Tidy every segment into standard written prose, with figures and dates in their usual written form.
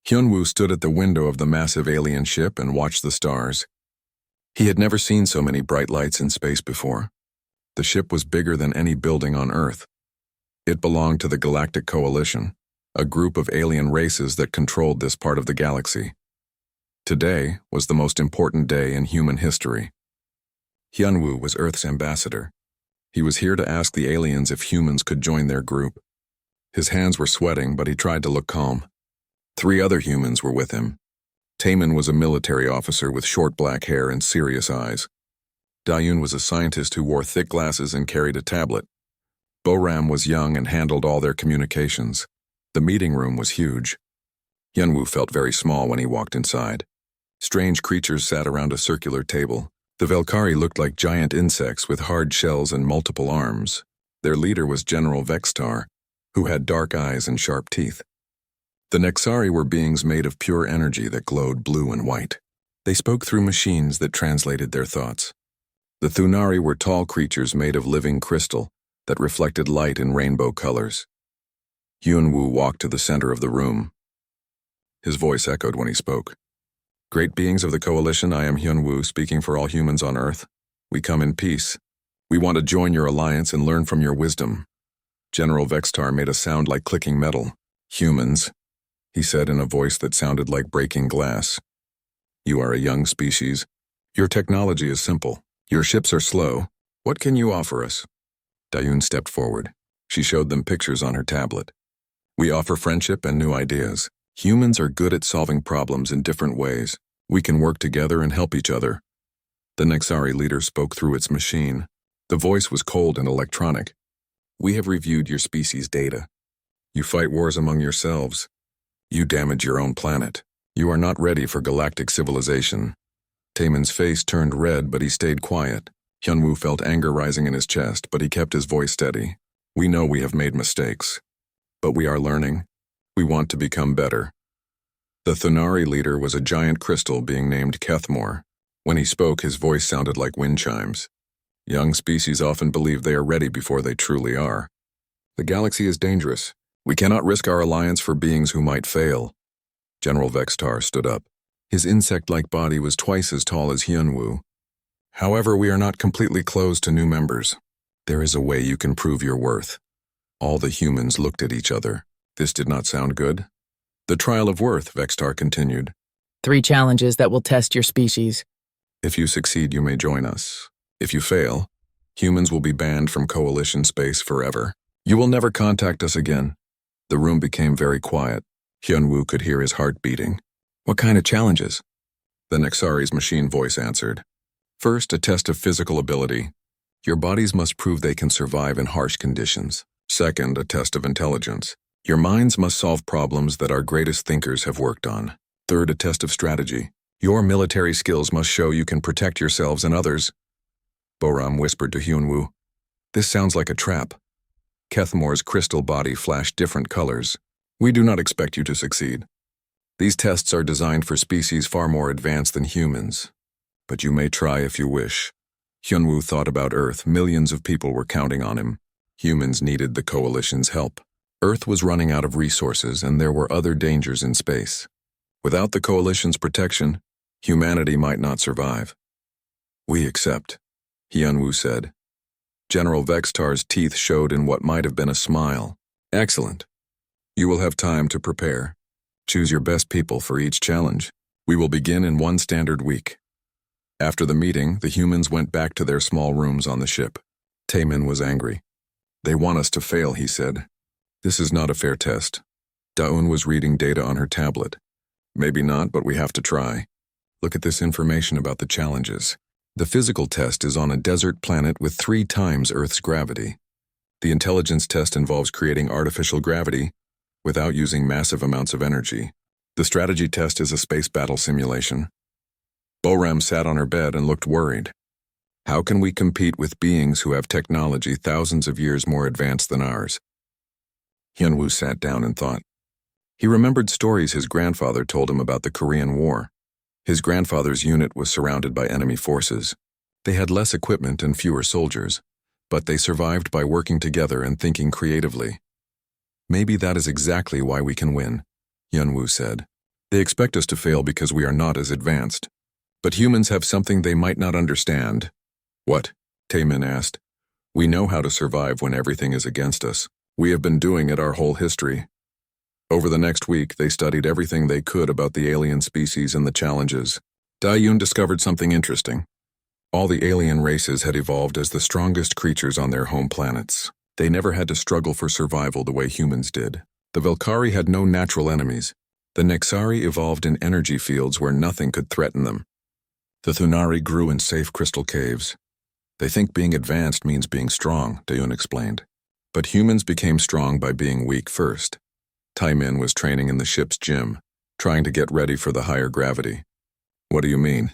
Hyunwoo stood at the window of the massive alien ship and watched the stars. He had never seen so many bright lights in space before. The ship was bigger than any building on Earth. It belonged to the Galactic Coalition, a group of alien races that controlled this part of the galaxy. Today was the most important day in human history. Hyunwoo was Earth's ambassador. He was here to ask the aliens if humans could join their group. His hands were sweating, but he tried to look calm. 3 other humans were with him. Taemin was a military officer with short black hair and serious eyes. Dayun was a scientist who wore thick glasses and carried a tablet. Boram was young and handled all their communications. The meeting room was huge. Hyunwoo felt very small when he walked inside. Strange creatures sat around a circular table. The Velkari looked like giant insects with hard shells and multiple arms. Their leader was General Vextar, who had dark eyes and sharp teeth. The Nexari were beings made of pure energy that glowed blue and white. They spoke through machines that translated their thoughts. The Thunari were tall creatures made of living crystal that reflected light in rainbow colors. Hyunwoo walked to the center of the room. His voice echoed when he spoke. Great beings of the Coalition, I am Hyunwoo, speaking for all humans on Earth. We come in peace. We want to join your alliance and learn from your wisdom. General Vextar made a sound like clicking metal. Humans, he said in a voice that sounded like breaking glass. You are a young species. Your technology is simple. Your ships are slow. What can you offer us? Dayun stepped forward. She showed them pictures on her tablet. We offer friendship and new ideas. Humans are good at solving problems in different ways. We can work together and help each other. The Nexari leader spoke through its machine. The voice was cold and electronic. We have reviewed your species' data. You fight wars among yourselves. You damage your own planet. You are not ready for galactic civilization. Taemin's face turned red, but he stayed quiet. Hyunwoo felt anger rising in his chest, but he kept his voice steady. We know we have made mistakes, but we are learning. We want to become better. The Thunari leader was a giant crystal being named Kethmore. When he spoke, his voice sounded like wind chimes. Young species often believe they are ready before they truly are. The galaxy is dangerous. We cannot risk our alliance for beings who might fail. General Vextar stood up. His insect-like body was twice as tall as Hyunwoo. However, we are not completely closed to new members. There is a way you can prove your worth. All the humans looked at each other. This did not sound good. The trial of worth, Vextar continued. 3 challenges that will test your species. If you succeed, you may join us. If you fail, humans will be banned from Coalition space forever. You will never contact us again. The room became very quiet. Hyunwoo could hear his heart beating. What kind of challenges? The Nexari's machine voice answered. First, a test of physical ability. Your bodies must prove they can survive in harsh conditions. Second, a test of intelligence. Your minds must solve problems that our greatest thinkers have worked on. Third, a test of strategy. Your military skills must show you can protect yourselves and others. Boram whispered to Hyunwoo. This sounds like a trap. Kethmore's crystal body flashed different colors. We do not expect you to succeed. These tests are designed for species far more advanced than humans. But you may try if you wish. Hyunwoo thought about Earth. Millions of people were counting on him. Humans needed the Coalition's help. Earth was running out of resources, and there were other dangers in space. Without the Coalition's protection, humanity might not survive. We accept, Hyunwoo said. General Vextar's teeth showed in what might have been a smile. Excellent. You will have time to prepare. Choose your best people for each challenge. We will begin in 1 standard week. After the meeting, the humans went back to their small rooms on the ship. Taemin was angry. They want us to fail, he said. This is not a fair test. Daun was reading data on her tablet. Maybe not, but we have to try. Look at this information about the challenges. The physical test is on a desert planet with 3 times Earth's gravity. The intelligence test involves creating artificial gravity without using massive amounts of energy. The strategy test is a space battle simulation. Boram sat on her bed and looked worried. How can we compete with beings who have technology thousands of years more advanced than ours? Hyunwoo sat down and thought. He remembered stories his grandfather told him about the Korean War. His grandfather's unit was surrounded by enemy forces. They had less equipment and fewer soldiers, but they survived by working together and thinking creatively. Maybe that is exactly why we can win, Hyunwoo said. They expect us to fail because we are not as advanced. But humans have something they might not understand. What? Taemin asked. We know how to survive when everything is against us. We have been doing it our whole history. Over the next week, they studied everything they could about the alien species and the challenges. Dayun discovered something interesting. All the alien races had evolved as the strongest creatures on their home planets. They never had to struggle for survival the way humans did. The Velkari had no natural enemies. The Nexari evolved in energy fields where nothing could threaten them. The Thunari grew in safe crystal caves. They think being advanced means being strong, Dayun explained. But humans became strong by being weak first. Taemin was training in the ship's gym, trying to get ready for the higher gravity. What do you mean?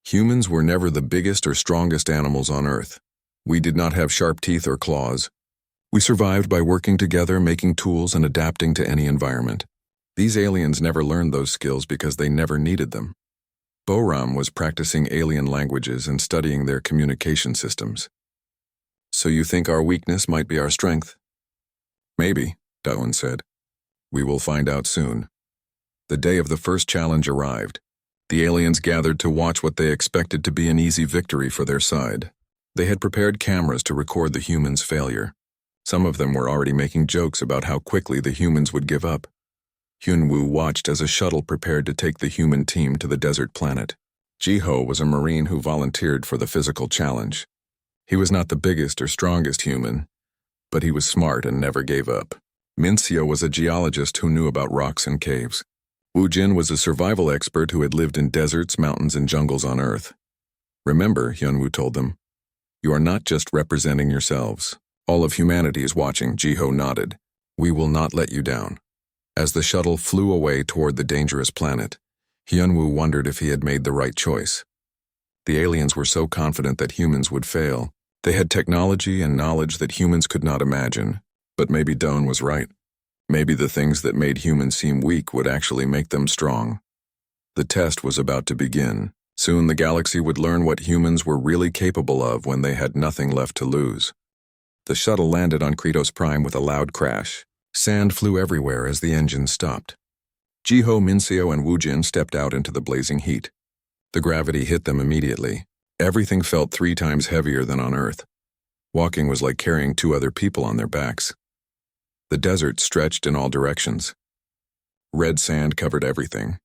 Humans were never the biggest or strongest animals on Earth. We did not have sharp teeth or claws. We survived by working together, making tools, and adapting to any environment. These aliens never learned those skills because they never needed them. Boram was practicing alien languages and studying their communication systems. So you think our weakness might be our strength? Maybe, Dayun said. We will find out soon. The day of the first challenge arrived. The aliens gathered to watch what they expected to be an easy victory for their side. They had prepared cameras to record the humans' failure. Some of them were already making jokes about how quickly the humans would give up. Hyunwoo watched as a shuttle prepared to take the human team to the desert planet. Jiho was a Marine who volunteered for the physical challenge. He was not the biggest or strongest human, but he was smart and never gave up. Minseo was a geologist who knew about rocks and caves. Woojin was a survival expert who had lived in deserts, mountains, and jungles on Earth. Remember, Hyunwoo told them, you are not just representing yourselves. All of humanity is watching. Jiho nodded. We will not let you down. As the shuttle flew away toward the dangerous planet, Hyunwoo wondered if he had made the right choice. The aliens were so confident that humans would fail. They had technology and knowledge that humans could not imagine. But maybe Doan was right. Maybe the things that made humans seem weak would actually make them strong. The test was about to begin. Soon the galaxy would learn what humans were really capable of when they had nothing left to lose. The shuttle landed on Kratos Prime with a loud crash. Sand flew everywhere as the engines stopped. Jiho, Minseo, and Woojin stepped out into the blazing heat. The gravity hit them immediately. Everything felt 3 times heavier than on Earth. Walking was like carrying 2 other people on their backs. The desert stretched in all directions. Red sand covered everything.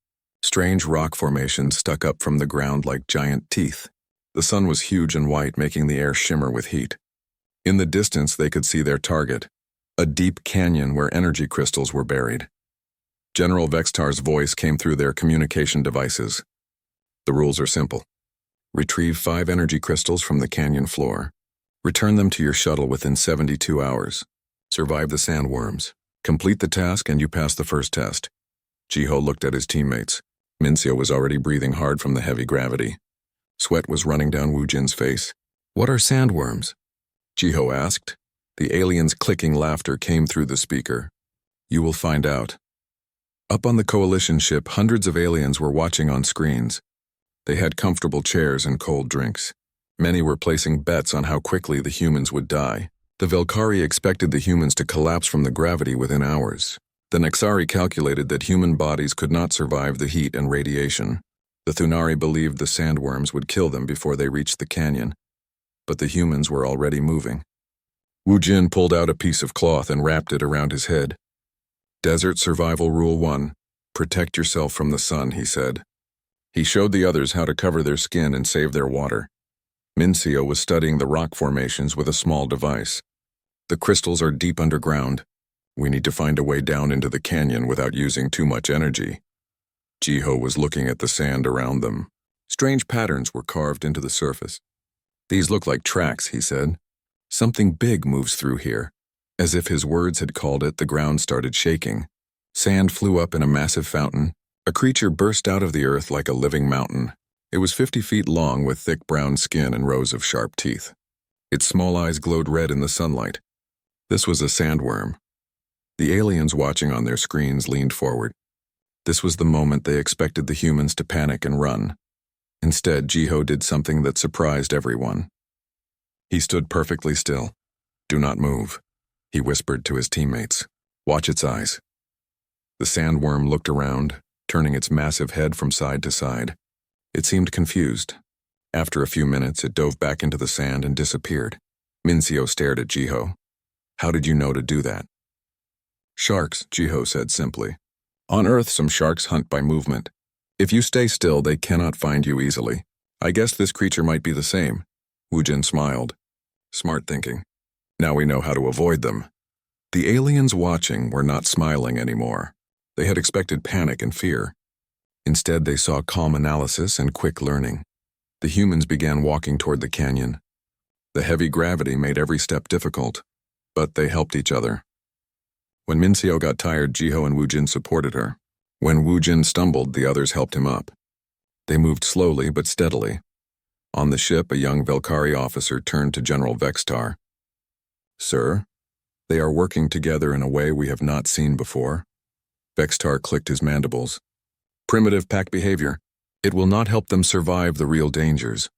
Strange rock formations stuck up from the ground like giant teeth. The sun was huge and white, making the air shimmer with heat. In the distance, they could see their target, a deep canyon where energy crystals were buried. General Vextar's voice came through their communication devices. The rules are simple. Retrieve 5 energy crystals from the canyon floor. Return them to your shuttle within 72 hours. Survive the sandworms. Complete the task and you pass the first test. Jiho looked at his teammates. Minseo was already breathing hard from the heavy gravity. Sweat was running down Woojin's face. What are sandworms? Jiho asked. The alien's clicking laughter came through the speaker. You will find out. Up on the coalition ship, hundreds of aliens were watching on screens. They had comfortable chairs and cold drinks. Many were placing bets on how quickly the humans would die. The Velkari expected the humans to collapse from the gravity within hours. The Nexari calculated that human bodies could not survive the heat and radiation. The Thunari believed the sandworms would kill them before they reached the canyon. But the humans were already moving. Woojin pulled out a piece of cloth and wrapped it around his head. Desert Survival Rule 1. Protect yourself from the sun, he said. He showed the others how to cover their skin and save their water. Minseo was studying the rock formations with a small device. The crystals are deep underground. We need to find a way down into the canyon without using too much energy. Jiho was looking at the sand around them. Strange patterns were carved into the surface. These look like tracks, he said. Something big moves through here. As if his words had called it, the ground started shaking. Sand flew up in a massive fountain. A creature burst out of the earth like a living mountain. It was 50 feet long with thick brown skin and rows of sharp teeth. Its small eyes glowed red in the sunlight. This was a sandworm. The aliens watching on their screens leaned forward. This was the moment they expected the humans to panic and run. Instead, Jiho did something that surprised everyone. He stood perfectly still. Do not move, he whispered to his teammates. Watch its eyes. The sandworm looked around. turning its massive head from side to side. It seemed confused. After a few minutes, it dove back into the sand and disappeared. Mincio stared at Jiho. How did you know to do that? Sharks, Jiho said simply. On Earth, some sharks hunt by movement. If you stay still, they cannot find you easily. I guess this creature might be the same. Wujin smiled. Smart thinking. Now we know how to avoid them. The aliens watching were not smiling anymore. They had expected panic and fear. Instead, they saw calm analysis and quick learning. The humans began walking toward the canyon. The heavy gravity made every step difficult, but they helped each other. When Mincio got tired, Jiho and Wujin supported her. When Wujin stumbled, the others helped him up. They moved slowly but steadily. On the ship, a young Velkari officer turned to General Vextar. Sir, they are working together in a way we have not seen before. Vextar clicked his mandibles. Primitive pack behavior. It will not help them survive the real dangers.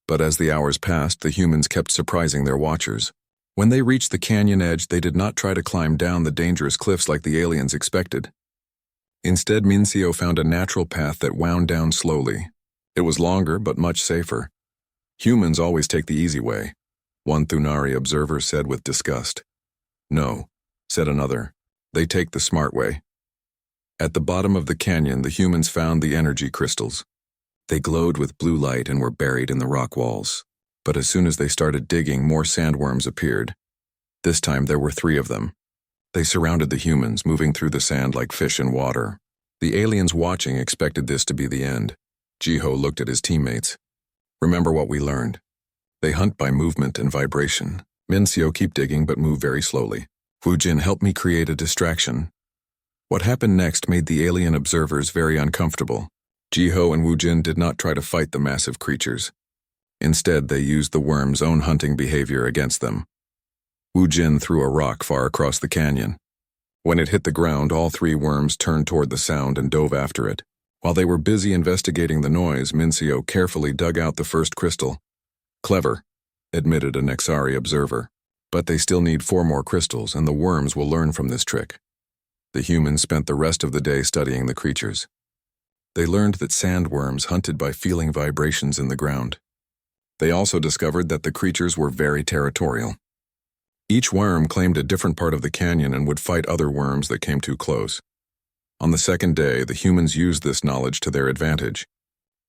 But as the hours passed, the humans kept surprising their watchers. When they reached the canyon edge, they did not try to climb down the dangerous cliffs like the aliens expected. Instead, Mincio found a natural path that wound down slowly. It was longer, but much safer. Humans always take the easy way, one Thunari observer said with disgust. No, said another. They take the smart way. At the bottom of the canyon, the humans found the energy crystals. They glowed with blue light and were buried in the rock walls. But as soon as they started digging, more sandworms appeared. This time there were 3 of them. They surrounded the humans, moving through the sand like fish in water. The aliens watching expected this to be the end. Jiho looked at his teammates. Remember what we learned. They hunt by movement and vibration. Mincio, keep digging but move very slowly. Wujin, help me create a distraction. What happened next made the alien observers very uncomfortable. Jiho and Wujin did not try to fight the massive creatures. Instead, they used the worms' own hunting behavior against them. Wujin threw a rock far across the canyon. When it hit the ground, all 3 worms turned toward the sound and dove after it. While they were busy investigating the noise, Mincio carefully dug out the first crystal. Clever, admitted a Nexari observer. But they still need 4 more crystals, and the worms will learn from this trick. The humans spent the rest of the day studying the creatures. They learned that sandworms hunted by feeling vibrations in the ground. They also discovered that the creatures were very territorial. Each worm claimed a different part of the canyon and would fight other worms that came too close. On the second day, the humans used this knowledge to their advantage.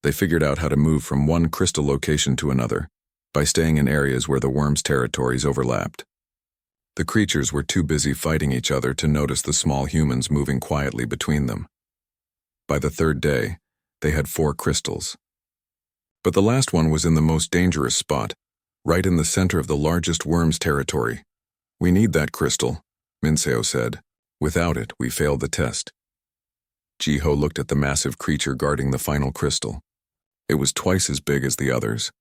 They figured out how to move from one crystal location to another, by staying in areas where the worms' territories overlapped. The creatures were too busy fighting each other to notice the small humans moving quietly between them. By the 3rd day, they had 4 crystals. But the last one was in the most dangerous spot, right in the center of the largest worm's territory. We need that crystal, Mincio said. Without it, we failed the test. Jiho looked at the massive creature guarding the final crystal. It was twice as big as the others.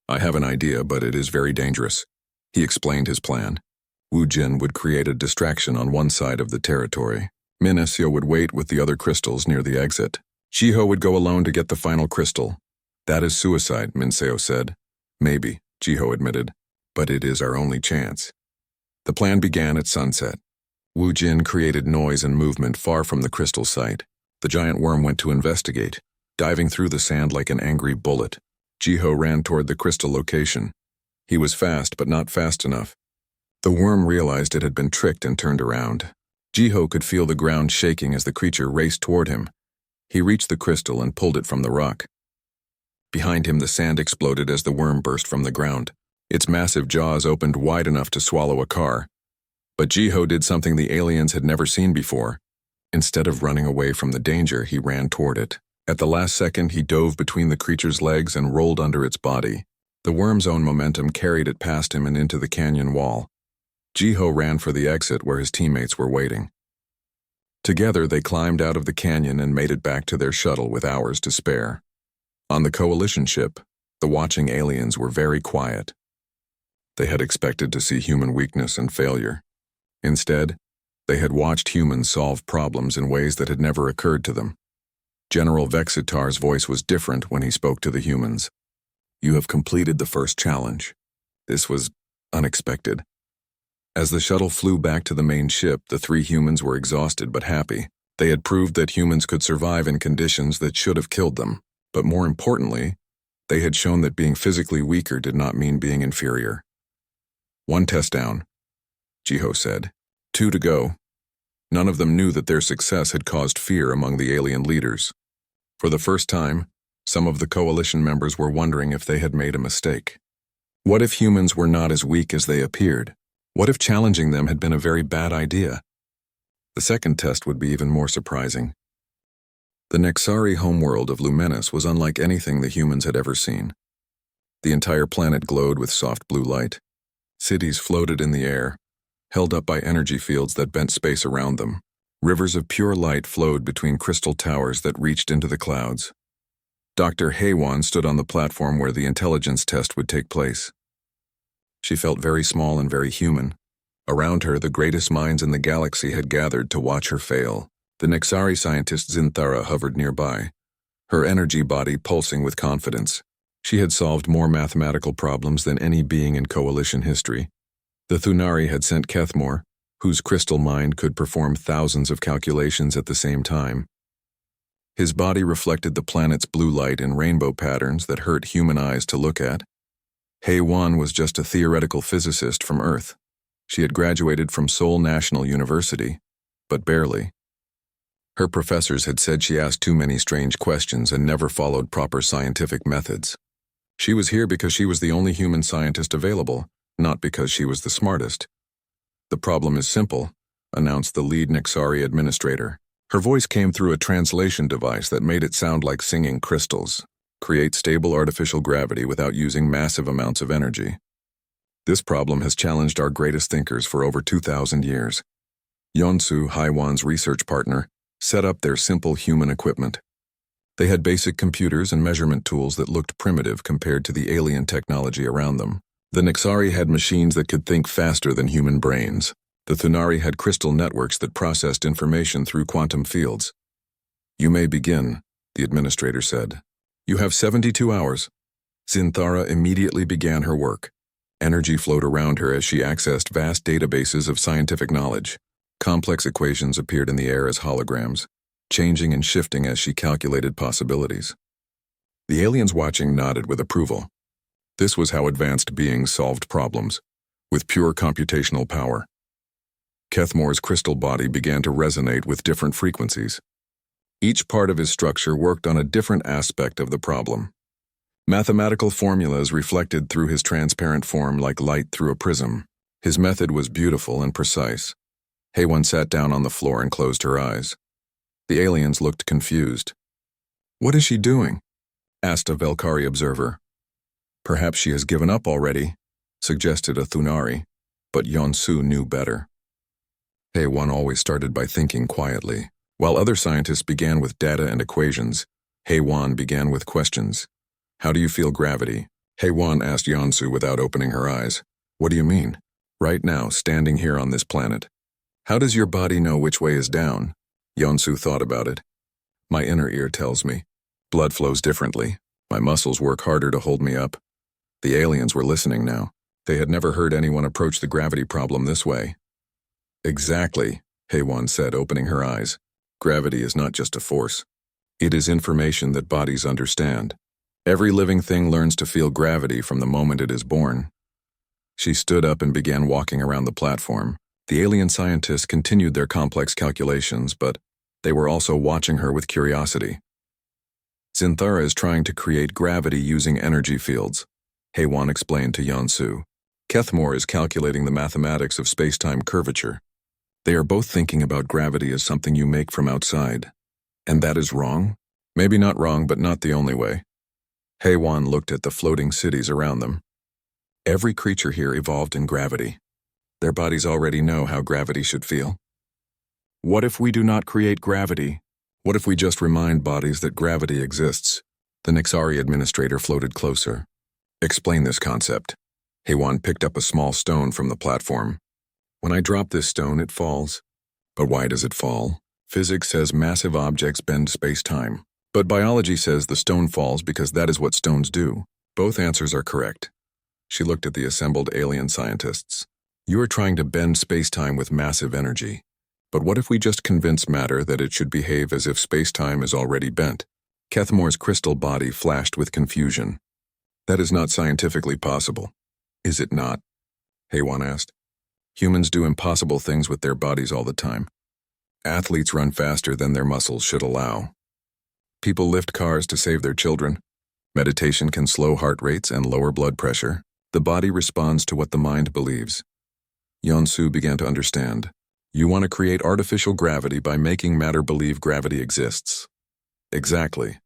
I have an idea, but it is very dangerous. He explained his plan. Wujin would create a distraction on one side of the territory. Mincio would wait with the other crystals near the exit. Jiho would go alone to get the final crystal. That is suicide, Mincio said. Maybe, Jiho admitted, but it is our only chance. The plan began at sunset. Wujin created noise and movement far from the crystal site. The giant worm went to investigate, diving through the sand like an angry bullet. Jiho ran toward the crystal location. He was fast, but not fast enough. The worm realized it had been tricked and turned around. Jiho could feel the ground shaking as the creature raced toward him. He reached the crystal and pulled it from the rock. Behind him, the sand exploded as the worm burst from the ground. Its massive jaws opened wide enough to swallow a car. But Jiho did something the aliens had never seen before. Instead of running away from the danger, he ran toward it. At the last second, he dove between the creature's legs and rolled under its body. The worm's own momentum carried it past him and into the canyon wall. Jiho ran for the exit where his teammates were waiting. Together, they climbed out of the canyon and made it back to their shuttle with hours to spare. On the coalition ship, the watching aliens were very quiet. They had expected to see human weakness and failure. Instead, they had watched humans solve problems in ways that had never occurred to them. General Vexitar's voice was different when he spoke to the humans. You have completed the first challenge. This was unexpected. As the shuttle flew back to the main ship, the 3 humans were exhausted but happy. They had proved that humans could survive in conditions that should have killed them, but more importantly, they had shown that being physically weaker did not mean being inferior. "One test down," Jiho said. "Two to go." None of them knew that their success had caused fear among the alien leaders. For the first time, some of the coalition members were wondering if they had made a mistake. What if humans were not as weak as they appeared? What if challenging them had been a very bad idea? The second test would be even more surprising. The Nexari homeworld of Lumenus was unlike anything the humans had ever seen. The entire planet glowed with soft blue light. Cities floated in the air, held up by energy fields that bent space around them. Rivers of pure light flowed between crystal towers that reached into the clouds. Dr. Haywan stood on the platform where the intelligence test would take place. She felt very small and very human. Around her, the greatest minds in the galaxy had gathered to watch her fail. The Nexari scientist Zinthara hovered nearby, her energy body pulsing with confidence. She had solved more mathematical problems than any being in coalition history. The Thunari had sent Kethmore, whose crystal mind could perform thousands of calculations at the same time. His body reflected the planet's blue light in rainbow patterns that hurt human eyes to look at. Haywan was just a theoretical physicist from Earth. She had graduated from Seoul National University, but barely. Her professors had said she asked too many strange questions and never followed proper scientific methods. She was here because she was the only human scientist available, not because she was the smartest. "The problem is simple," announced the lead Nexari administrator. Her voice came through a translation device that made it sound like singing crystals. "Create stable artificial gravity without using massive amounts of energy. This problem has challenged our greatest thinkers for over 2,000 years. Yonsu, Haiwan's research partner, set up their simple human equipment. They had basic computers and measurement tools that looked primitive compared to the alien technology around them. The Nexari had machines that could think faster than human brains. The Thunari had crystal networks that processed information through quantum fields. "You may begin," the administrator said. "You have 72 hours. Zinthara immediately began her work. Energy flowed around her as she accessed vast databases of scientific knowledge. Complex equations appeared in the air as holograms, changing and shifting as she calculated possibilities. The aliens watching nodded with approval. This was how advanced beings solved problems, with pure computational power. Kethmore's crystal body began to resonate with different frequencies. Each part of his structure worked on a different aspect of the problem. Mathematical formulas reflected through his transparent form like light through a prism. His method was beautiful and precise. Haywan sat down on the floor and closed her eyes. The aliens looked confused. "What is she doing?" asked a Velkari observer. "Perhaps she has given up already," suggested a Thunari, but Yonsu knew better. Haywan always started by thinking quietly. While other scientists began with data and equations, Haywan began with questions. "How do you feel gravity?" Haywan asked Yonsu without opening her eyes. "What do you mean? Right now, standing here on this planet. How does your body know which way is down?" Yonsu thought about it. "My inner ear tells me. Blood flows differently. My muscles work harder to hold me up." The aliens were listening now. They had never heard anyone approach the gravity problem this way. "Exactly," Haywan said, opening her eyes. "Gravity is not just a force. It is information that bodies understand. Every living thing learns to feel gravity from the moment it is born." She stood up and began walking around the platform. The alien scientists continued their complex calculations, but they were also watching her with curiosity. "Zinthara is trying to create gravity using energy fields," Haywan explained to Yonsu. "Kethmore is calculating the mathematics of space-time curvature. They are both thinking about gravity as something you make from outside. And that is wrong? Maybe not wrong, but not the only way." Haywan looked at the floating cities around them. "Every creature here evolved in gravity. Their bodies already know how gravity should feel. What if we do not create gravity? What if we just remind bodies that gravity exists?" The Nexari administrator floated closer. "Explain this concept." Haywan picked up a small stone from the platform. "When I drop this stone, it falls. But why does it fall? Physics says massive objects bend space-time. But biology says the stone falls because that is what stones do. Both answers are correct." She looked at the assembled alien scientists. "You are trying to bend space-time with massive energy. But what if we just convince matter that it should behave as if space-time is already bent? Kethmore's crystal body flashed with confusion. That is not scientifically possible. Is it not? Haywan asked. Humans do impossible things with their bodies all the time. Athletes run faster than their muscles should allow. People lift cars to save their children. Meditation can slow heart rates and lower blood pressure. The body responds to what the mind believes. Yeonsu began to understand. You want to create artificial gravity by making matter believe gravity exists. Exactly.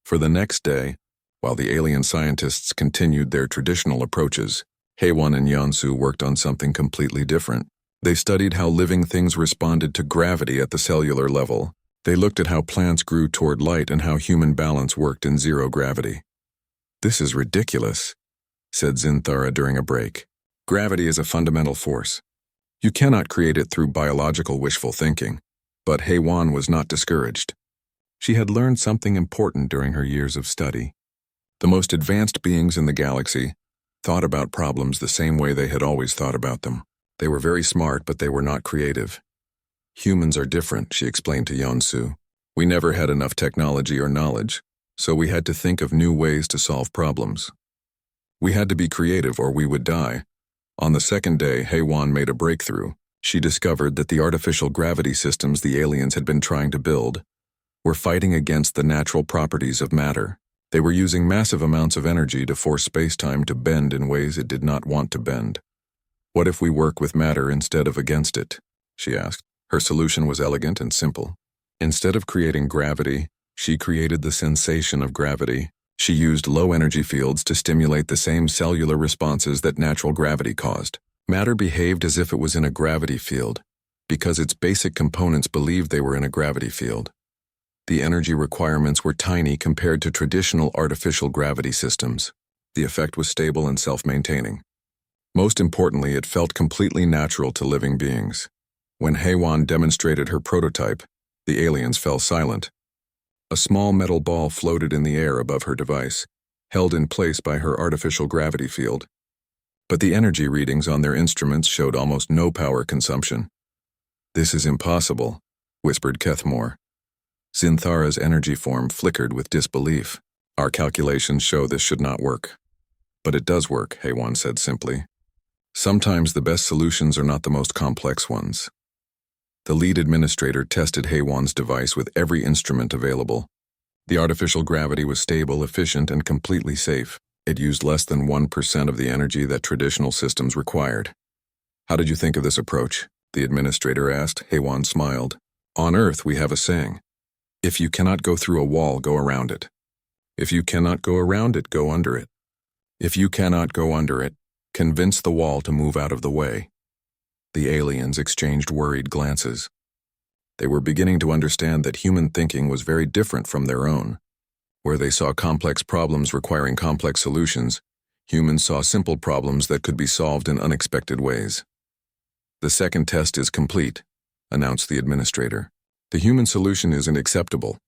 For the next day, while the alien scientists continued their traditional approaches, Haewon and Yeonsu worked on something completely different. They studied how living things responded to gravity at the cellular level. They looked at how plants grew toward light and how human balance worked in zero gravity. This is ridiculous, said Zinthara during a break. Gravity is a fundamental force. You cannot create it through biological wishful thinking. But Haewon was not discouraged. She had learned something important during her years of study. The most advanced beings in the galaxy thought about problems the same way they had always thought about them. They were very smart, but they were not creative. Humans are different, she explained to Yeonsu. We never had enough technology or knowledge, so we had to think of new ways to solve problems. We had to be creative or we would die. On the second day, Haewon made a breakthrough. She discovered that the artificial gravity systems the aliens had been trying to build were fighting against the natural properties of matter. They were using massive amounts of energy to force space-time to bend in ways it did not want to bend. What if we work with matter instead of against it? She asked. Her solution was elegant and simple. Instead of creating gravity, she created the sensation of gravity. She used low-energy fields to stimulate the same cellular responses that natural gravity caused. Matter behaved as if it was in a gravity field, because its basic components believed they were in a gravity field. The energy requirements were tiny compared to traditional artificial gravity systems. The effect was stable and self-maintaining. Most importantly, it felt completely natural to living beings. When Haewon demonstrated her prototype, the aliens fell silent. A small metal ball floated in the air above her device, held in place by her artificial gravity field. But the energy readings on their instruments showed almost no power consumption. This is impossible, whispered Kethmore. Zinthara's energy form flickered with disbelief. Our calculations show this should not work. But it does work, Haewon said simply. Sometimes the best solutions are not the most complex ones. The lead administrator tested Haewon's device with every instrument available. The artificial gravity was stable, efficient, and completely safe. It used less than 1% of the energy that traditional systems required. How did you think of this approach? The administrator asked. Haewon smiled. On Earth, we have a saying. If you cannot go through a wall, go around it. If you cannot go around it, go under it. If you cannot go under it, convince the wall to move out of the way. The aliens exchanged worried glances. They were beginning to understand that human thinking was very different from their own. Where they saw complex problems requiring complex solutions, humans saw simple problems that could be solved in unexpected ways. The second test is complete, announced the administrator. The human solution isn't acceptable.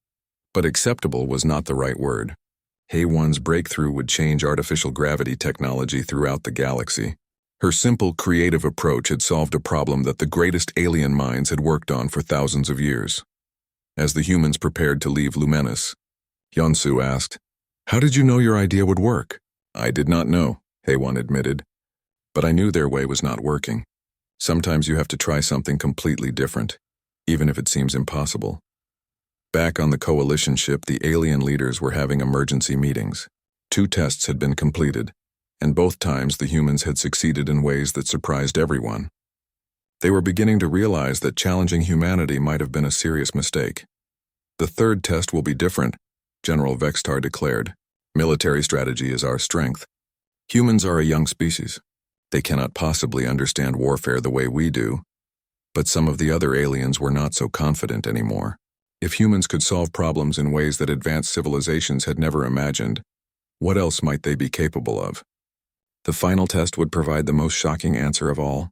But acceptable was not the right word. Haewon's breakthrough would change artificial gravity technology throughout the galaxy. Her simple, creative approach had solved a problem that the greatest alien minds had worked on for thousands of years. As the humans prepared to leave Luminous, Yeonsu asked, How did you know your idea would work? I did not know, Haewon admitted. But I knew their way was not working. Sometimes you have to try something completely different, even if it seems impossible. Back on the coalition ship, the alien leaders were having emergency meetings. 2 tests had been completed, and both times the humans had succeeded in ways that surprised everyone. They were beginning to realize that challenging humanity might have been a serious mistake. The third test will be different, General Vextar declared. Military strategy is our strength. Humans are a young species. They cannot possibly understand warfare the way we do. But some of the other aliens were not so confident anymore. If humans could solve problems in ways that advanced civilizations had never imagined, what else might they be capable of? The final test would provide the most shocking answer of all.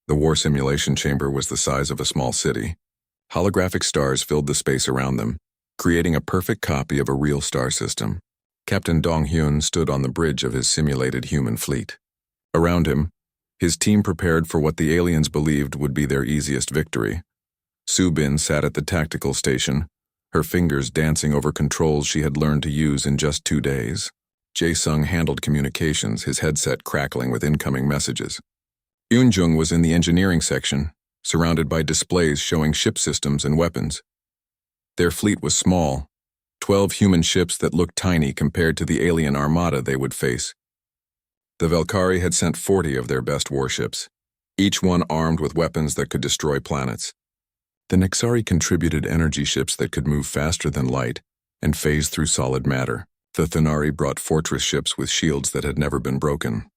The war simulation chamber was the size of a small city. Holographic stars filled the space around them, creating a perfect copy of a real star system. Captain Dong-hyun stood on the bridge of his simulated human fleet. Around him, his team prepared for what the aliens believed would be their easiest victory, Subin sat at the tactical station, her fingers dancing over controls she had learned to use in just 2 days. Jae-sung handled communications, his headset crackling with incoming messages. Yoon-jung was in the engineering section, surrounded by displays showing ship systems and weapons. Their fleet was small, 12 human ships that looked tiny compared to the alien armada they would face. The Valkyrie had sent 40 of their best warships, each one armed with weapons that could destroy planets. The Nexari contributed energy ships that could move faster than light and phase through solid matter. The Thunari brought fortress ships with shields that had never been broken.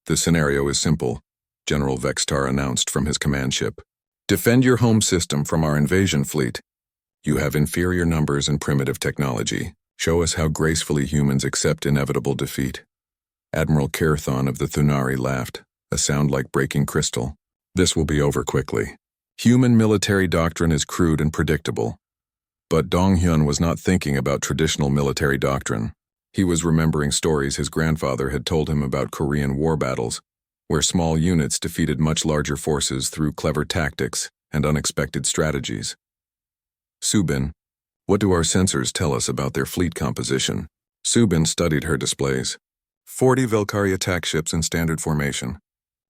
The scenario is simple, General Vextar announced from his command ship. Defend your home system from our invasion fleet. You have inferior numbers and primitive technology. Show us how gracefully humans accept inevitable defeat. Admiral Kerthon of the Thunari laughed, a sound like breaking crystal. This will be over quickly. Human military doctrine is crude and predictable. But Dong-hyun was not thinking about traditional military doctrine. He was remembering stories his grandfather had told him about Korean war battles, where small units defeated much larger forces through clever tactics and unexpected strategies. Subin, what do our sensors tell us about their fleet composition? Subin studied her displays. 40 Valkyrie attack ships in standard formation.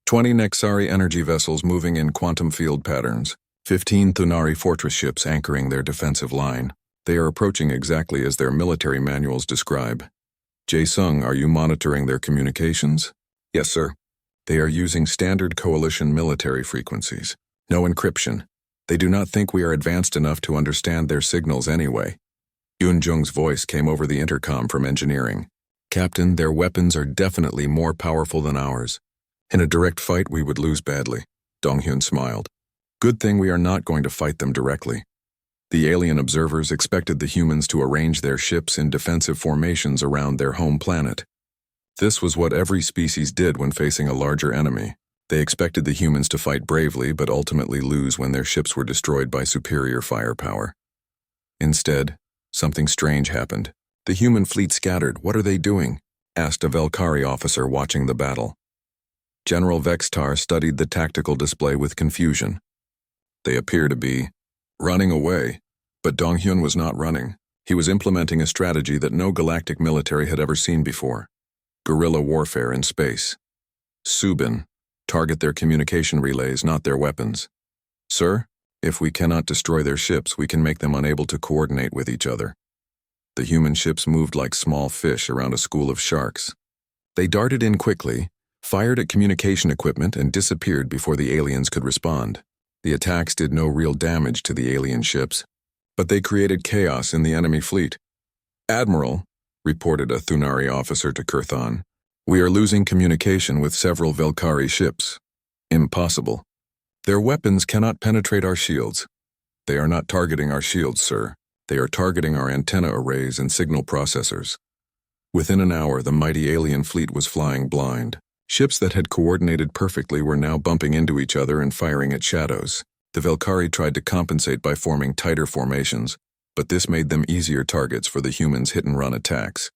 20 Nexari energy vessels moving in quantum field patterns. 15 Thunari fortress ships anchoring their defensive line. They are approaching exactly as their military manuals describe. Jae-sung, are you monitoring their communications? Yes, sir. They are using standard coalition military frequencies. No encryption. They do not think we are advanced enough to understand their signals anyway. Yoon-jung's voice came over the intercom from engineering. Captain, their weapons are definitely more powerful than ours. In a direct fight, we would lose badly. Dong-hyun smiled. Good thing we are not going to fight them directly. The alien observers expected the humans to arrange their ships in defensive formations around their home planet. This was what every species did when facing a larger enemy. They expected the humans to fight bravely but ultimately lose when their ships were destroyed by superior firepower. Instead, something strange happened. The human fleet scattered. What are they doing? Asked a Valkyrie officer watching the battle. General Vextar studied the tactical display with confusion. They appear to be running away, but Dong-hyun was not running. He was implementing a strategy that no galactic military had ever seen before. Guerrilla warfare in space. Subin, target their communication relays, not their weapons. Sir, if we cannot destroy their ships, we can make them unable to coordinate with each other. The human ships moved like small fish around a school of sharks. They darted in quickly, fired at communication equipment, and disappeared before the aliens could respond. The attacks did no real damage to the alien ships, but they created chaos in the enemy fleet. Admiral, reported a Thunari officer to Kerthon, we are losing communication with several Valkyrie ships. Impossible. Their weapons cannot penetrate our shields. They are not targeting our shields, sir. They are targeting our antenna arrays and signal processors. Within an hour, the mighty alien fleet was flying blind. Ships that had coordinated perfectly were now bumping into each other and firing at shadows. The Valkyrie tried to compensate by forming tighter formations, but this made them easier targets for the humans' hit-and-run attacks.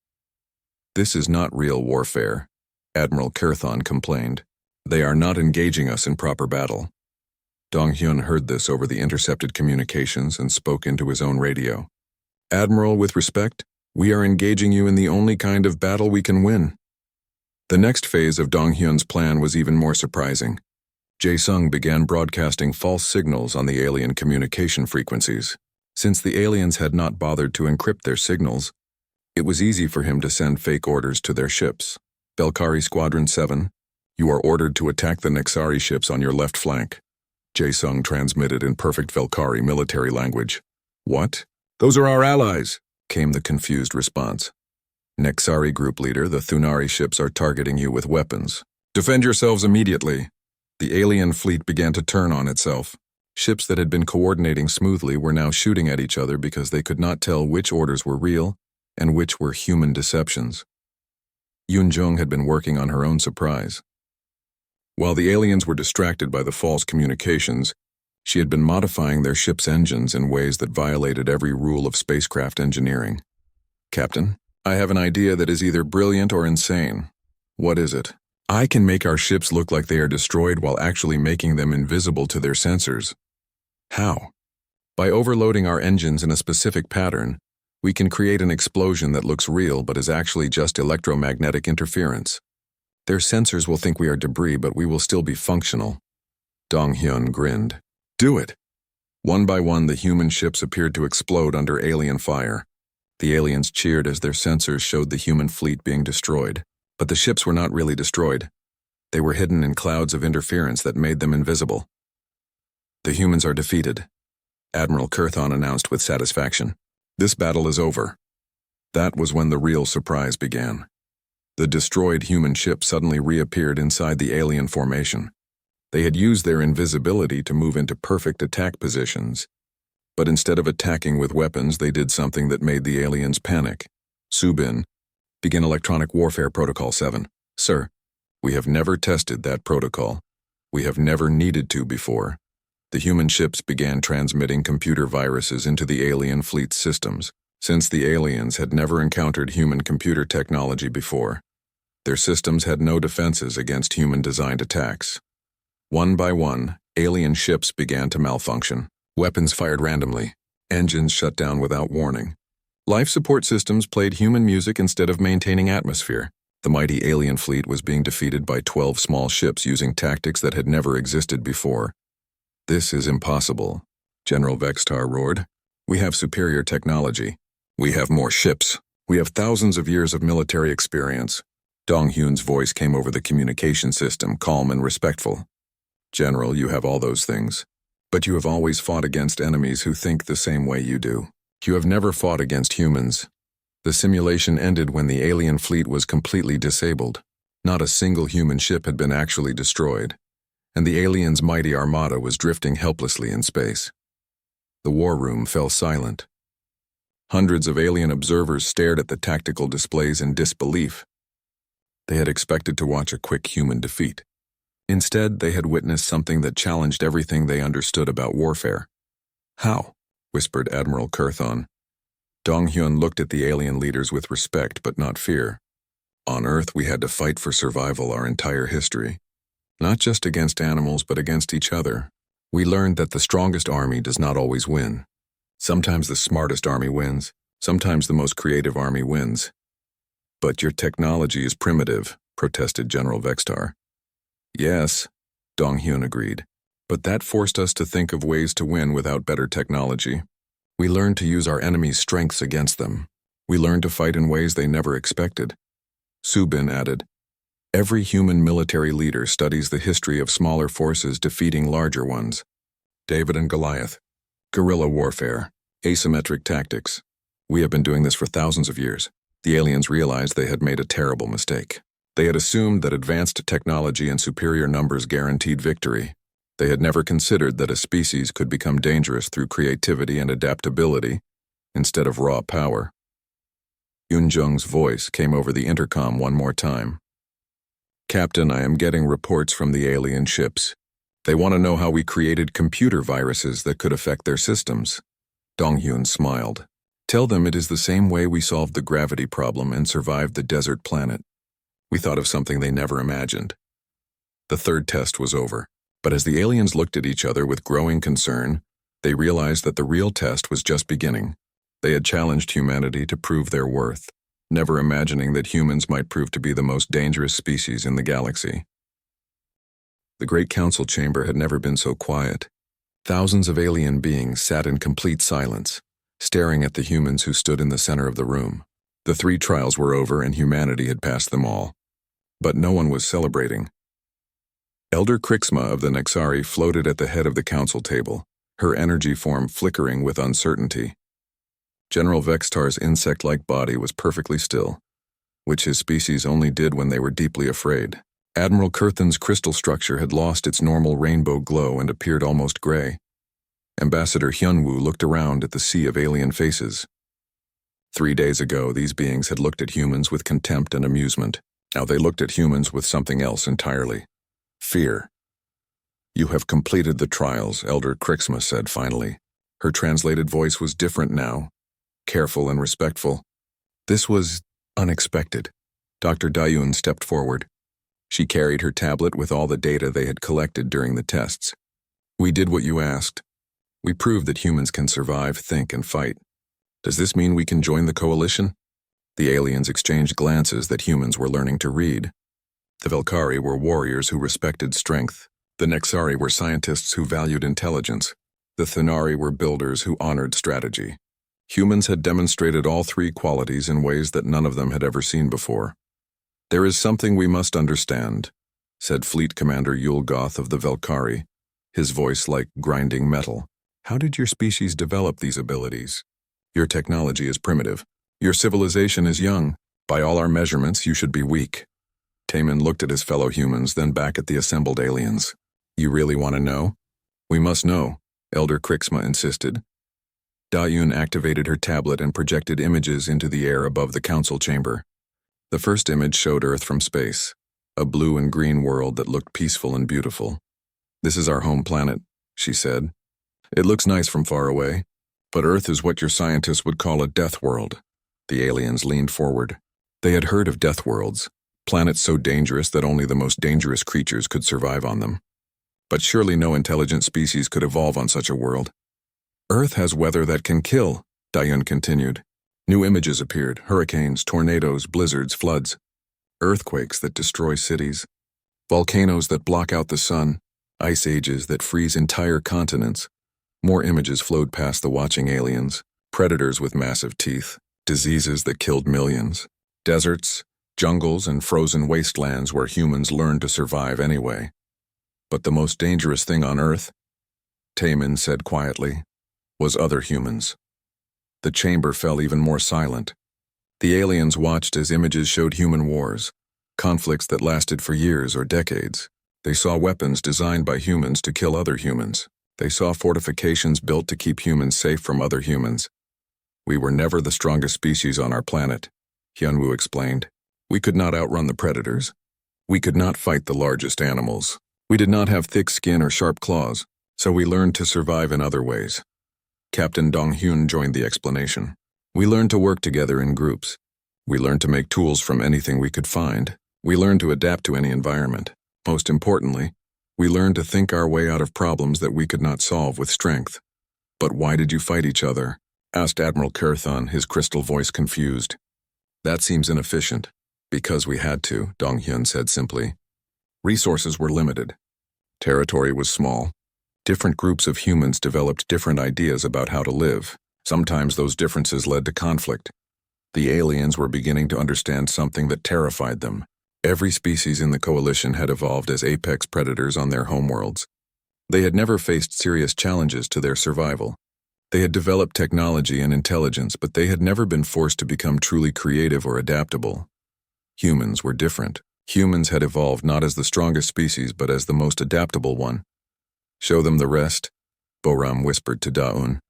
This is not real warfare, Admiral Kerthon complained. They are not engaging us in proper battle. Dong-hyun heard this over the intercepted communications and spoke into his own radio. Admiral, with respect, we are engaging you in the only kind of battle we can win. The next phase of Dong-hyun's plan was even more surprising. Jae-sung began broadcasting false signals on the alien communication frequencies. Since the aliens had not bothered to encrypt their signals, it was easy for him to send fake orders to their ships. Valkyrie Squadron 7, you are ordered to attack the Nexari ships on your left flank. Jae-sung transmitted in perfect Valkyrie military language. What? Those are our allies, came the confused response. Nexari group leader, the Thunari ships are targeting you with weapons. Defend yourselves immediately. The alien fleet began to turn on itself. Ships that had been coordinating smoothly were now shooting at each other because they could not tell which orders were real and which were human deceptions. Yoon-jung had been working on her own surprise. While the aliens were distracted by the false communications, she had been modifying their ship's engines in ways that violated every rule of spacecraft engineering. Captain, I have an idea that is either brilliant or insane. What is it? I can make our ships look like they are destroyed while actually making them invisible to their sensors. How? By overloading our engines in a specific pattern, we can create an explosion that looks real but is actually just electromagnetic interference. Their sensors will think we are debris, but we will still be functional. Dong-hyun grinned. Do it! One by one, the human ships appeared to explode under alien fire. The aliens cheered as their sensors showed the human fleet being destroyed. But the ships were not really destroyed. They were hidden in clouds of interference that made them invisible. The humans are defeated, Admiral Kurthon announced with satisfaction. This battle is over. That was when the real surprise began. The destroyed human ship suddenly reappeared inside the alien formation. They had used their invisibility to move into perfect attack positions. But instead of attacking with weapons, they did something that made the aliens panic. Subin, begin Electronic Warfare Protocol 7. Sir, we have never tested that protocol. We have never needed to before. The human ships began transmitting computer viruses into the alien fleet's systems. Since the aliens had never encountered human computer technology before, their systems had no defenses against human-designed attacks. One by one, alien ships began to malfunction. Weapons fired randomly. Engines shut down without warning. Life support systems played human music instead of maintaining atmosphere. The mighty alien fleet was being defeated by 12 small ships using tactics that had never existed before. This is impossible, General Vextar roared. We have superior technology. We have more ships. We have thousands of years of military experience. Dong-hyun's voice came over the communication system, calm and respectful. General, you have all those things. But you have always fought against enemies who think the same way you do. You have never fought against humans. The simulation ended when the alien fleet was completely disabled. Not a single human ship had been actually destroyed, and the aliens' mighty armada was drifting helplessly in space. The war room fell silent. Hundreds of alien observers stared at the tactical displays in disbelief. They had expected to watch a quick human defeat. Instead, they had witnessed something that challenged everything they understood about warfare. How? Whispered Admiral Kurthon. Dong-hyun looked at the alien leaders with respect but not fear. On Earth, we had to fight for survival our entire history. Not just against animals, but against each other. We learned that the strongest army does not always win. Sometimes the smartest army wins. Sometimes the most creative army wins. But your technology is primitive, protested General Vextar. Yes, Dong-hyun agreed. But that forced us to think of ways to win without better technology. We learned to use our enemies' strengths against them. We learned to fight in ways they never expected. Subin added, every human military leader studies the history of smaller forces defeating larger ones. David and Goliath. Guerrilla warfare. Asymmetric tactics. We have been doing this for thousands of years. The aliens realized they had made a terrible mistake. They had assumed that advanced technology and superior numbers guaranteed victory. They had never considered that a species could become dangerous through creativity and adaptability instead of raw power. Yoon-jung's voice came over the intercom one more time. Captain, I am getting reports from the alien ships. They want to know how we created computer viruses that could affect their systems. Dong-hyun smiled. Tell them it is the same way we solved the gravity problem and survived the desert planet. We thought of something they never imagined. The third test was over. But as the aliens looked at each other with growing concern, they realized that the real test was just beginning. They had challenged humanity to prove their worth, never imagining that humans might prove to be the most dangerous species in the galaxy. The Great Council chamber had never been so quiet. Thousands of alien beings sat in complete silence, staring at the humans who stood in the center of the room. The 3 trials were over and humanity had passed them all. But no one was celebrating. Elder Krixma of the Nexari floated at the head of the council table, her energy form flickering with uncertainty. General Vextar's insect-like body was perfectly still, which his species only did when they were deeply afraid. Admiral Kurthon's crystal structure had lost its normal rainbow glow and appeared almost gray. Ambassador Hyunwoo looked around at the sea of alien faces. 3 days ago, these beings had looked at humans with contempt and amusement. Now they looked at humans with something else entirely. Fear. You have completed the trials, Elder Krixma said finally. Her translated voice was different now, careful and respectful. This was unexpected. Dr. Dayun stepped forward. She carried her tablet with all the data they had collected during the tests. We did what you asked. We proved that humans can survive, think, and fight. Does this mean we can join the coalition? The aliens exchanged glances that humans were learning to read. The Velkari were warriors who respected strength. The Nexari were scientists who valued intelligence. The Thanari were builders who honored strategy. Humans had demonstrated all three qualities in ways that none of them had ever seen before. "There is something we must understand," said Fleet Commander Yulgoth of the Velkari, his voice like grinding metal. "How did your species develop these abilities? Your technology is primitive. Your civilization is young. By all our measurements, you should be weak." Taman looked at his fellow humans, then back at the assembled aliens. "You really want to know?" "We must know," Elder Krixma insisted. Da-Yun activated her tablet and projected images into the air above the council chamber. The first image showed Earth from space, a blue and green world that looked peaceful and beautiful. "This is our home planet," she said. "It looks nice from far away, but Earth is what your scientists would call a death world." The aliens leaned forward. They had heard of death worlds, planets so dangerous that only the most dangerous creatures could survive on them. But surely no intelligent species could evolve on such a world. "Earth has weather that can kill," Da-Yun continued. New images appeared: hurricanes, tornadoes, blizzards, floods. Earthquakes that destroy cities. Volcanoes that block out the sun. Ice ages that freeze entire continents. More images flowed past the watching aliens. Predators with massive teeth. Diseases that killed millions. Deserts, jungles, and frozen wastelands where humans learned to survive anyway. But the most dangerous thing on Earth, Taman said quietly, was other humans. The chamber fell even more silent. The aliens watched as images showed human wars, conflicts that lasted for years or decades. They saw weapons designed by humans to kill other humans. They saw fortifications built to keep humans safe from other humans. "We were never the strongest species on our planet," Hyunwoo explained. "We could not outrun the predators. We could not fight the largest animals. We did not have thick skin or sharp claws, so we learned to survive in other ways." Captain Dong-hyun joined the explanation. "We learned to work together in groups. We learned to make tools from anything we could find. We learned to adapt to any environment. Most importantly, we learned to think our way out of problems that we could not solve with strength." "But why did you fight each other?" asked Admiral Kurthon, his crystal voice confused. "That seems inefficient." "Because we had to," Dong-hyun said simply. "Resources were limited. Territory was small. Different groups of humans developed different ideas about how to live. Sometimes those differences led to conflict. The aliens were beginning to understand something that terrified them. Every species in the coalition had evolved as apex predators on their homeworlds. They had never faced serious challenges to their survival. They had developed technology and intelligence, but they had never been forced to become truly creative or adaptable. Humans were different. Humans had evolved not as the strongest species, but as the most adaptable one. "Show them the rest," Boram whispered to Da-Un.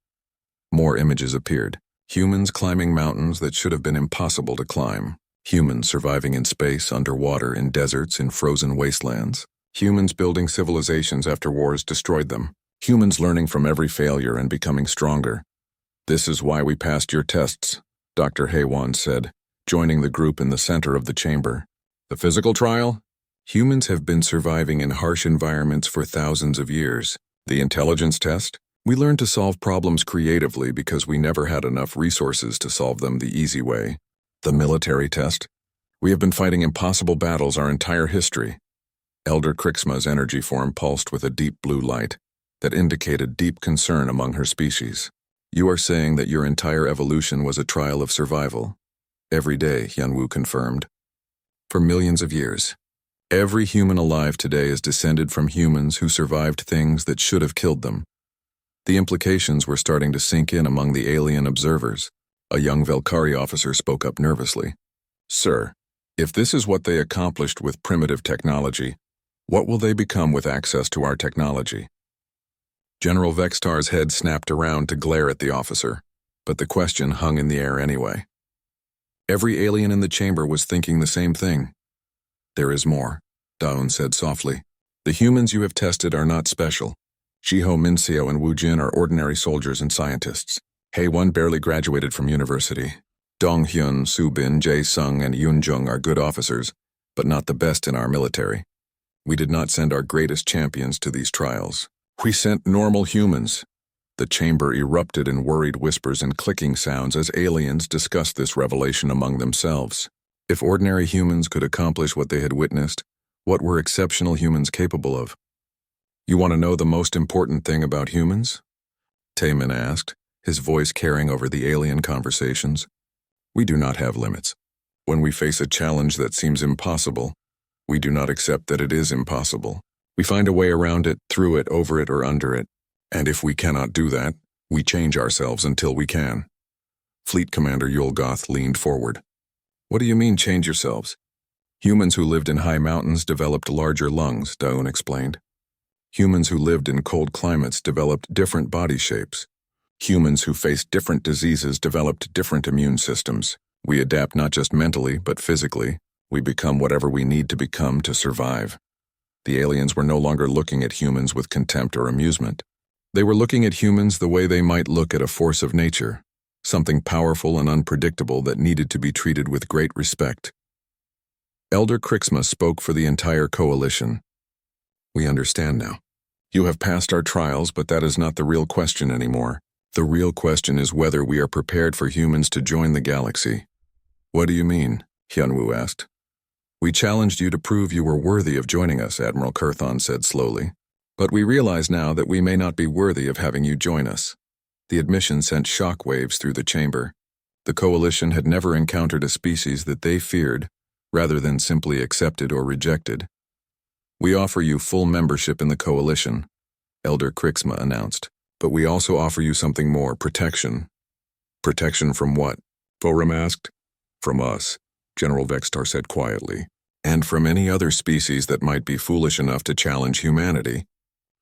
More images appeared. Humans climbing mountains that should have been impossible to climb. Humans surviving in space, underwater, in deserts, in frozen wastelands. Humans building civilizations after wars destroyed them. Humans learning from every failure and becoming stronger. "This is why we passed your tests," Dr. Haywan said, joining the group in the center of the chamber. "The physical trial? Humans have been surviving in harsh environments for thousands of years. The intelligence test? We learned to solve problems creatively because we never had enough resources to solve them the easy way. The military test? We have been fighting impossible battles our entire history." Elder Krixma's energy form pulsed with a deep blue light that indicated deep concern among her species. "You are saying that your entire evolution was a trial of survival?" "Every day," Hyunwoo confirmed. "For millions of years. Every human alive today is descended from humans who survived things that should have killed them." The implications were starting to sink in among the alien observers. A young Velkari officer spoke up nervously. "Sir, if this is what they accomplished with primitive technology, what will they become with access to our technology?" General Vextar's head snapped around to glare at the officer, but the question hung in the air anyway. Every alien in the chamber was thinking the same thing. "There is more," Da-Un said softly. "The humans you have tested are not special. Shiho Minseo and Wu Jin are ordinary soldiers and scientists. Hae-Won barely graduated from university. Dong-hyun, Su-bin, Jae-sung, and Yoon-jung are good officers, but not the best in our military. We did not send our greatest champions to these trials. We sent normal humans. The chamber erupted in worried whispers and clicking sounds as aliens discussed this revelation among themselves. If ordinary humans could accomplish what they had witnessed, what were exceptional humans capable of? "You want to know the most important thing about humans?" Taman asked, his voice carrying over the alien conversations. "We do not have limits. When we face a challenge that seems impossible, we do not accept that it is impossible. We find a way around it, through it, over it, or under it. And if we cannot do that, we change ourselves until we can." Fleet Commander Yulgoth leaned forward. "What do you mean, change yourselves?" "Humans who lived in high mountains developed larger lungs," Daun explained. "Humans who lived in cold climates developed different body shapes. Humans who faced different diseases developed different immune systems. We adapt not just mentally, but physically. We become whatever we need to become to survive." The aliens were no longer looking at humans with contempt or amusement. They were looking at humans the way they might look at a force of nature, something powerful and unpredictable that needed to be treated with great respect. Elder Crixma spoke for the entire coalition. "We understand now. You have passed our trials, but that is not the real question anymore. The real question is whether we are prepared for humans to join the galaxy." "What do you mean?" Hyunwoo asked. "We challenged you to prove you were worthy of joining us," Admiral Kurthon said slowly. "But we realize now that we may not be worthy of having you join us." The admission sent shock waves through the chamber. The coalition had never encountered a species that they feared, rather than simply accepted or rejected. "We offer you full membership in the coalition," Elder Crixma announced. "But we also offer you something more, protection." "Protection from what?" Forum asked. "From us," General Vextar said quietly, "and from any other species that might be foolish enough to challenge humanity.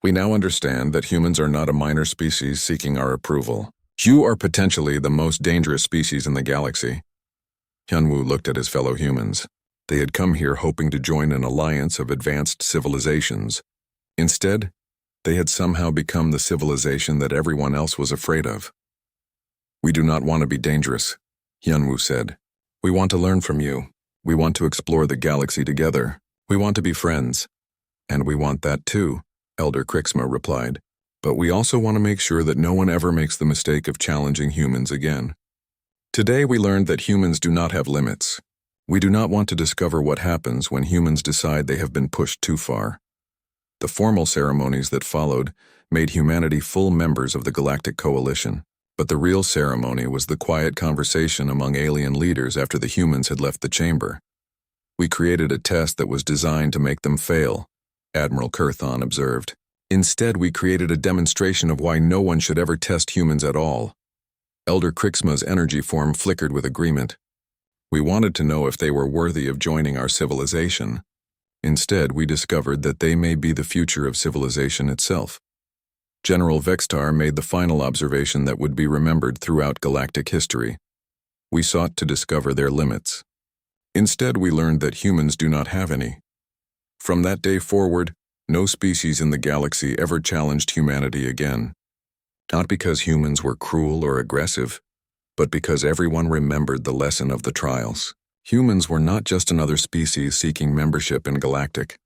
We now understand that humans are not a minor species seeking our approval. You are potentially the most dangerous species in the galaxy." Hyunwoo looked at his fellow humans. They had come here hoping to join an alliance of advanced civilizations. Instead, they had somehow become the civilization that everyone else was afraid of. "We do not want to be dangerous," Hyunwoo said. "We want to learn from you. We want to explore the galaxy together. We want to be friends." "And we want that too," Elder Crixma replied. "But we also want to make sure that no one ever makes the mistake of challenging humans again." Today we learned that humans do not have limits. We do not want to discover what happens when humans decide they have been pushed too far. The formal ceremonies that followed made humanity full members of the Galactic Coalition, but the real ceremony was the quiet conversation among alien leaders after the humans had left the chamber. "We created a test that was designed to make them fail," Admiral Kurthon observed. "Instead, we created a demonstration of why no one should ever test humans at all." Elder Crixma's energy form flickered with agreement. "We wanted to know if they were worthy of joining our civilization. Instead, we discovered that they may be the future of civilization itself." General Vextar made the final observation that would be remembered throughout galactic history. "We sought to discover their limits. Instead, we learned that humans do not have any. From that day forward, no species in the galaxy ever challenged humanity again. Not because humans were cruel or aggressive, but because everyone remembered the lesson of the trials. Humans were not just another species seeking membership in Galactic.